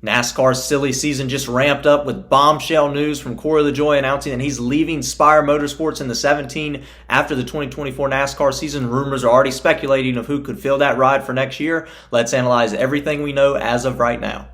NASCAR's silly season just ramped up with bombshell news from Corey Lajoie announcing that he's leaving Spire Motorsports in the 17 after the 2024 NASCAR season. Rumors are already speculating of who could fill that ride for next year. Let's analyze everything we know as of right now.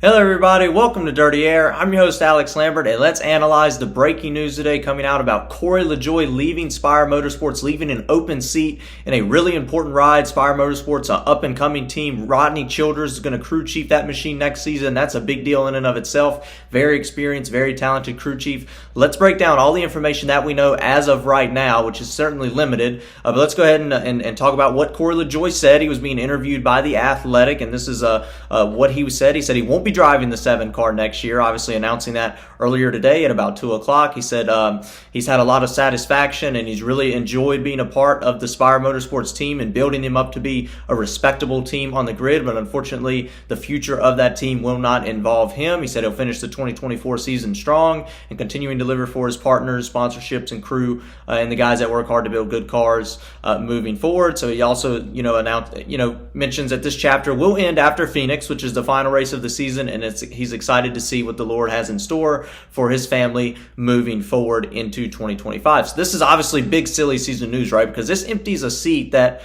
Hello everybody, welcome to Dirty Air. I'm your host Alex Lambert, and let's analyze the breaking news today coming out about Corey Lajoie leaving Spire Motorsports, leaving an open seat in a really important ride. Spire Motorsports, an up-and-coming team. Rodney Childers is going to crew chief that machine next season. That's a big deal in and of itself. Very experienced, very talented crew chief. Let's break down all the information that we know as of right now, which is certainly limited. But let's go ahead and talk about what Corey Lajoie said. He was being interviewed by The Athletic, and this is what he said. He said he won't be driving the 7 car next year, obviously announcing that earlier today at about 2 o'clock. He said he's had a lot of satisfaction and he's really enjoyed being a part of the Spire Motorsports team and building them up to be a respectable team on the grid, but unfortunately the future of that team will not involve him. He said he'll finish the 2024 season strong and continuing to deliver for his partners, sponsorships, and crew, and the guys that work hard to build good cars moving forward. So he also mentions that this chapter will end after Phoenix, which is the final race of the season, and he's excited to see what the Lord has in store for his family moving forward into 2025. So this is obviously big silly season news, right? Because this empties a seat that,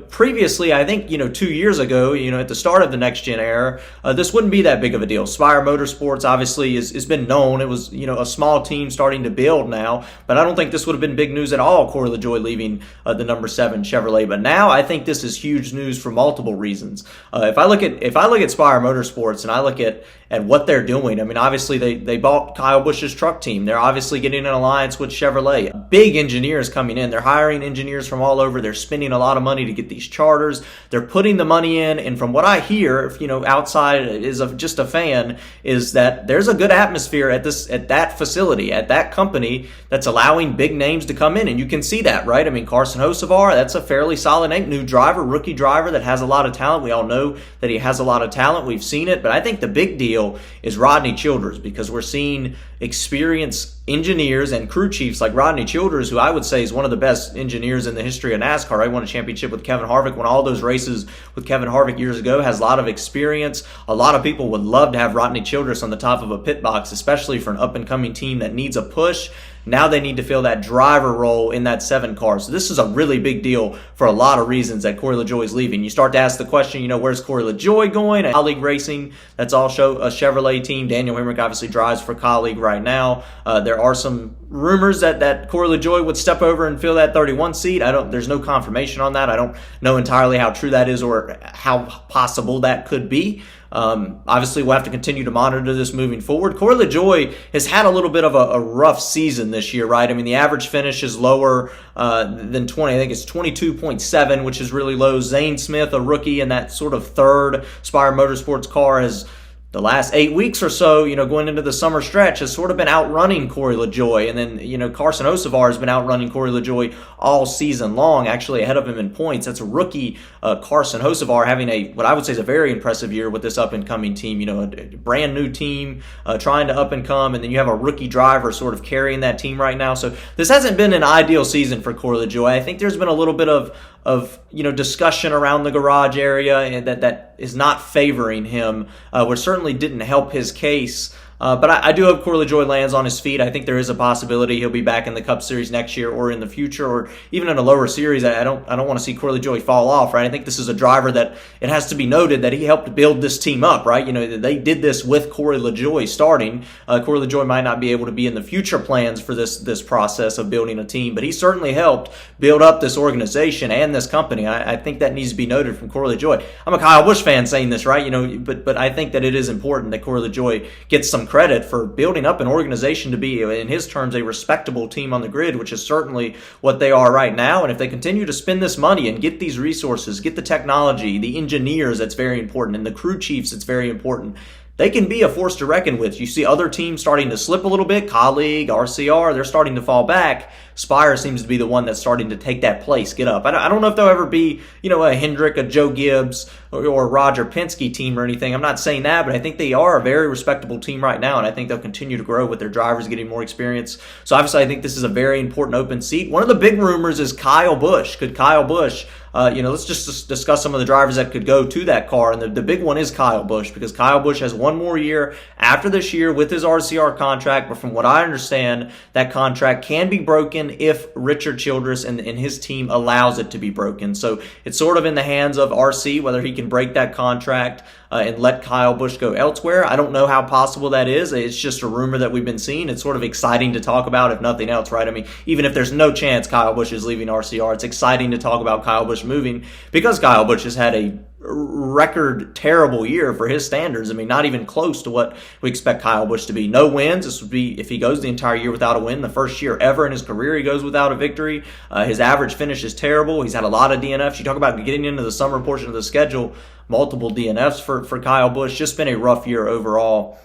previously, I think, 2 years ago, at the start of the next gen era, this wouldn't be that big of a deal. Spire Motorsports obviously has been known. It was, a small team starting to build now, but I don't think this would have been big news at all, Corey Lajoie leaving the number 7 Chevrolet. But now I think this is huge news for multiple reasons. If I look at Spire Motorsports and I look at what they're doing, I mean, obviously they bought Kyle Busch's truck team. They're obviously getting an alliance with Chevrolet. Big engineers coming in. They're hiring engineers from all over. They're spending a lot of money to get these charters. They're putting the money in, and from what I hear, outside is just a fan, is that there's a good atmosphere at that facility, at that company, that's allowing big names to come in, and you can see that, right? I mean, Carson Hocevar, that's a fairly solid name, new driver, rookie driver that has a lot of talent. We all know that he has a lot of talent. We've seen it, but I think the big deal is Rodney Childers, because we're seeing experienced engineers and crew chiefs like Rodney Childers, who I would say is one of the best engineers in the history of NASCAR. He won a championship with Kevin Harvick, won all those races with Kevin Harvick years ago, has a lot of experience. A lot of people would love to have Rodney Childers on the top of a pit box, especially for an up-and-coming team that needs a push. Now they need to fill that driver role in that 7 car. So this is a really big deal for a lot of reasons that Corey Lajoie is leaving. You start to ask the question, where's Corey Lajoie going? Colleague Racing, that's also a Chevrolet team. Daniel Hemrick obviously drives for Colleague right now. There are some rumors that Corey Lajoie would step over and fill that 31 seat. There's no confirmation on that. I don't know entirely how true that is or how possible that could be. Obviously, we'll have to continue to monitor this moving forward. Corey Lajoie has had a little bit of a rough season this year, right? I mean, the average finish is lower than 20. I think it's 22.7, which is really low. Zane Smith, a rookie in that sort of third Spire Motorsports car, has the last 8 weeks or so, going into the summer stretch, has sort of been outrunning Corey Lajoie. And then, Carson Hocevar has been outrunning Corey Lajoie all season long, actually ahead of him in points. That's a rookie Carson Hocevar having what I would say is a very impressive year with this up-and-coming team. A brand new team trying to up-and-come, and then you have a rookie driver sort of carrying that team right now. So this hasn't been an ideal season for Corey Lajoie. I think there's been a little bit of discussion around the garage area and that is not favoring him, which certainly didn't help his case. But I do hope Corey Lajoie lands on his feet. I think there is a possibility he'll be back in the Cup Series next year or in the future, or even in a lower series. I don't want to see Corey Lajoie fall off, right? I think this is a driver that it has to be noted that he helped build this team up, right? They did this with Corey Lajoie starting. Corey Lajoie might not be able to be in the future plans for this process of building a team, but he certainly helped build up this organization and this company. I think that needs to be noted from Corey Lajoie. I'm a Kyle Busch fan saying this, right? But I think that it is important that Corey Lajoie gets some credit for building up an organization to be, in his terms, a respectable team on the grid, which is certainly what they are right now. And if they continue to spend this money and get these resources, get the technology, the engineers, that's very important, and the crew chiefs, it's very important. they can be a force to reckon with. You see other teams starting to slip a little bit. Colleague, RCR, they're starting to fall back. Spire seems to be the one that's starting to take that place, get up. I don't know if they'll ever be, a Hendrick, a Joe Gibbs, or a Roger Penske team or anything. I'm not saying that, but I think they are a very respectable team right now, and I think they'll continue to grow with their drivers getting more experience. So obviously I think this is a very important open seat. One of the big rumors is Kyle Busch. Could Kyle Busch, let's just discuss some of the drivers that could go to that car, and the big one is Kyle Busch, because Kyle Busch has one more year after this year with his RCR contract, but from what I understand, that contract can be broken if Richard Childress and his team allows it to be broken. So it's sort of in the hands of RC whether he can break that contract and let Kyle Busch go elsewhere. I don't know how possible that is. It's just a rumor that we've been seeing. It's sort of exciting to talk about, if nothing else, right? I mean, even if there's no chance Kyle Busch is leaving RCR, it's exciting to talk about Kyle Busch moving, because Kyle Busch has had a record terrible year for his standards. I mean, not even close to what we expect Kyle Busch to be. No wins. This would be, if he goes the entire year without a win, the first year ever in his career he goes without a victory. His average finish is terrible. He's had a lot of DNFs. You talk about getting into the summer portion of the schedule, multiple DNFs for Kyle Busch. Just been a rough year overall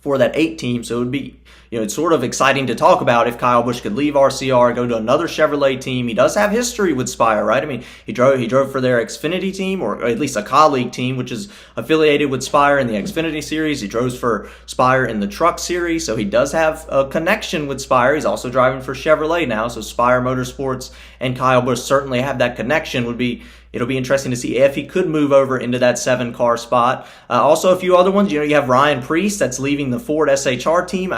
for that 8 team. So it would be, it's sort of exciting to talk about if Kyle Busch could leave RCR, go to another Chevrolet team. He does have history with Spire, right? I mean, he drove for their Xfinity team, or at least a colleague team, which is affiliated with Spire in the Xfinity series. He drove for Spire in the Truck series, so he does have a connection with Spire. He's also driving for Chevrolet now, so Spire Motorsports and Kyle Busch certainly have that connection. It'll be interesting to see if he could move over into that 7-car spot. Also, a few other ones. You have Ryan Preece that's leaving the Ford SHR team.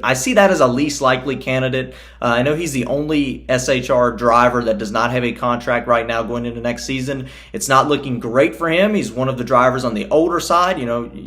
I see that as a least likely candidate. I know he's the only SHR driver that does not have a contract right now going into next season. It's not looking great for him. He's one of the drivers on the older side.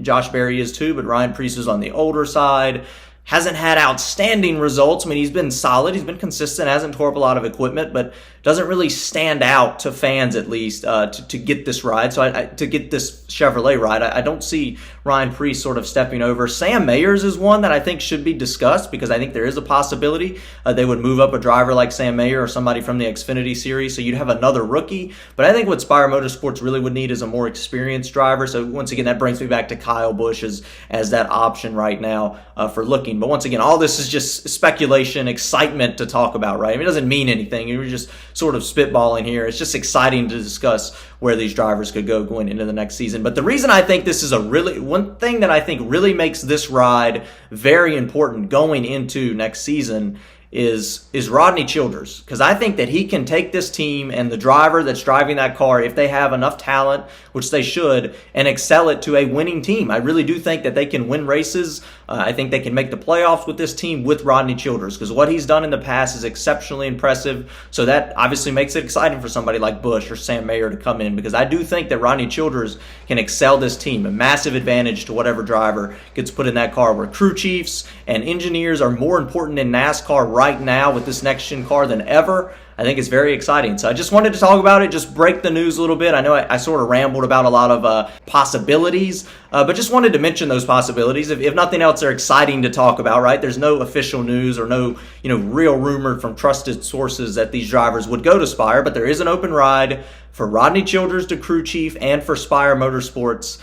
Josh Berry is too, but Ryan Preece is on the older side. Hasn't had outstanding results. I mean, he's been solid. He's been consistent. Hasn't tore up a lot of equipment, but doesn't really stand out to fans, at least, to get this ride. So to get this Chevrolet ride, I don't see Ryan Preece sort of stepping over. Sam Mayers is one that I think should be discussed, because I think there is a possibility they would move up a driver like Sam Mayer or somebody from the Xfinity series. So you'd have another rookie. But I think what Spire Motorsports really would need is a more experienced driver. So once again, that brings me back to Kyle Busch as that option right now for looking. But once again, all this is just speculation, excitement to talk about, right? I mean, it doesn't mean anything. You're just sort of spitballing here. It's just exciting to discuss where these drivers could go going into the next season. But the reason I think this is one thing that I think really makes this ride very important going into next season is Rodney Childers, because I think that he can take this team and the driver that's driving that car, if they have enough talent, which they should, and excel it to a winning team. I really do think that they can win races. I think they can make the playoffs with this team with Rodney Childers, because what he's done in the past is exceptionally impressive. So that obviously makes it exciting for somebody like Busch or Sam Mayer to come in, because I do think that Rodney Childers can excel this team, a massive advantage to whatever driver gets put in that car, where crew chiefs and engineers are more important in NASCAR right now with this next-gen car than ever. I think it's very exciting. So I just wanted to talk about it, just break the news a little bit. I know I sort of rambled about a lot of possibilities, but just wanted to mention those possibilities. If nothing else, they're exciting to talk about, right? There's no official news or no real rumor from trusted sources that these drivers would go to Spire, but there is an open ride for Rodney Childers to crew chief and for Spire Motorsports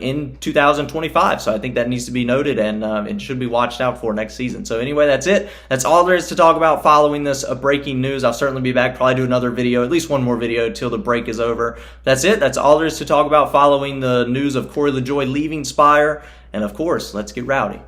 in 2025. So I think that needs to be noted, and it should be watched out for next season. So anyway, that's it. That's all there is to talk about following this breaking news. I'll certainly be back, probably do another video, at least one more video till the break is over. That's it. That's all there is to talk about following the news of Corey Lajoie leaving Spire. And of course, let's get rowdy.